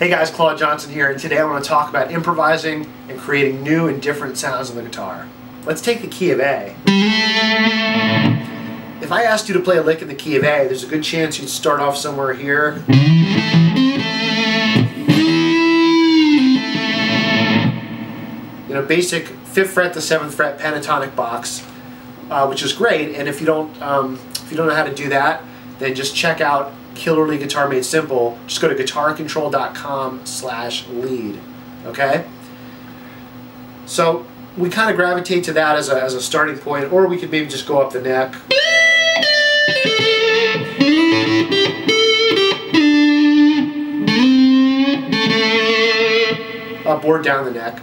Hey guys, Claude Johnson here, and today I want to talk about improvising and creating new and different sounds on the guitar. Let's take the key of A. If I asked you to play a lick in the key of A, there's a good chance you'd start off somewhere here. You know, basic 5th fret to 7th fret pentatonic box, which is great. And if you don't know how to do that, then just check out Killerly Guitar Made Simple. Just go to guitarcontrol.com/lead. Okay? So we kind of gravitate to that as a starting point, or we could maybe just go up the neck. Up or down the neck,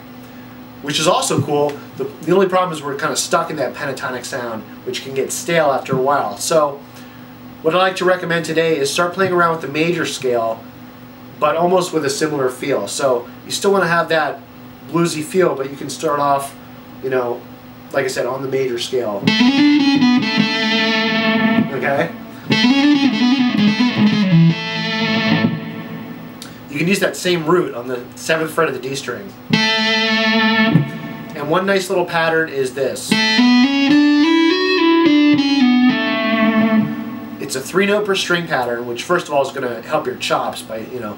which is also cool. The only problem is we're kind of stuck in that pentatonic sound, which can get stale after a while. So what I'd like to recommend today is start playing around with the major scale, but almost with a similar feel. So you still want to have that bluesy feel, but you can start off, you know, like I said, on the major scale. Okay? You can use that same root on the 7th fret of the D string. And one nice little pattern is this. It's a 3-note per string pattern, which first of all is going to help your chops by, you know,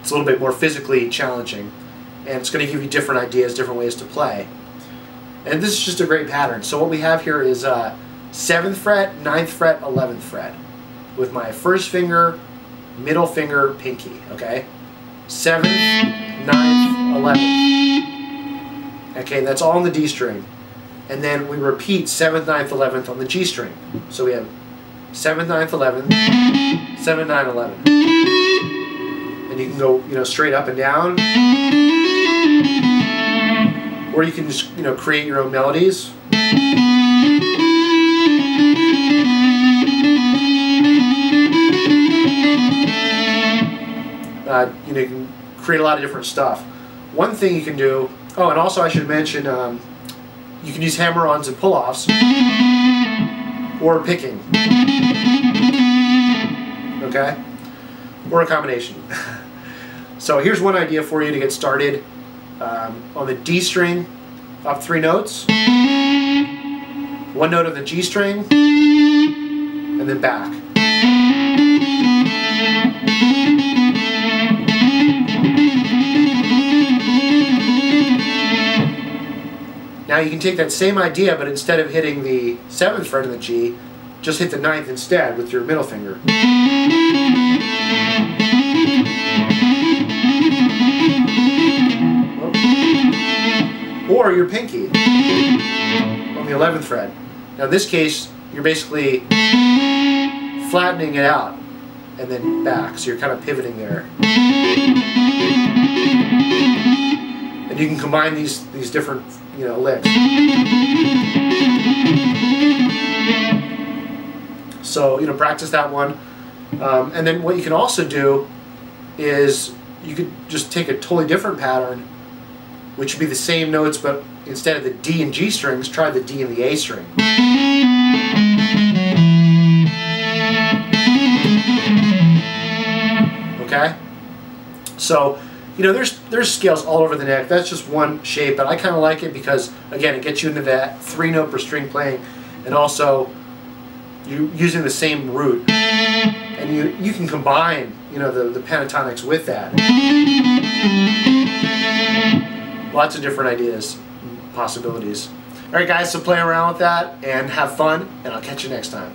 it's a little bit more physically challenging. And it's going to give you different ideas, different ways to play. And this is just a great pattern. So what we have here is 7th fret, 9th fret, 11th fret. With my first finger, middle finger, pinky, okay? 7th, 9th, 11th. Okay, that's all on the D string. And then we repeat 7th, 9th, 11th on the G string. So we have 7th, 9th, 11th, 7th, 9th, 11th. And you can go, you know, straight up and down. Or you can just, you know, create your own melodies. You know, you can create a lot of different stuff. One thing you can do, oh, and also I should mention, you can use hammer-ons and pull-offs, or picking, okay, or a combination. So here's one idea for you to get started. On the D string, up 3 notes, 1 note of the G string, and then back. Now you can take that same idea, but instead of hitting the 7th fret of the G, just hit the 9th instead with your middle finger. Or your pinky on the 11th fret. Now in this case, you're basically flattening it out and then back, so you're kind of pivoting there. And you can combine these different, you know, licks. So, you know, practice that one. And then what you can also do is you could just take a totally different pattern, which would be the same notes, but instead of the D and G strings, try the D and the A string. Okay? So, you know, there's scales all over the neck. That's just one shape, but I kind of like it because, again, it gets you into that 3-note per string playing, and also you using the same root, and you can combine, you know, the pentatonics with that. Lots of different ideas, possibilities. All right, guys, so play around with that and have fun, and I'll catch you next time.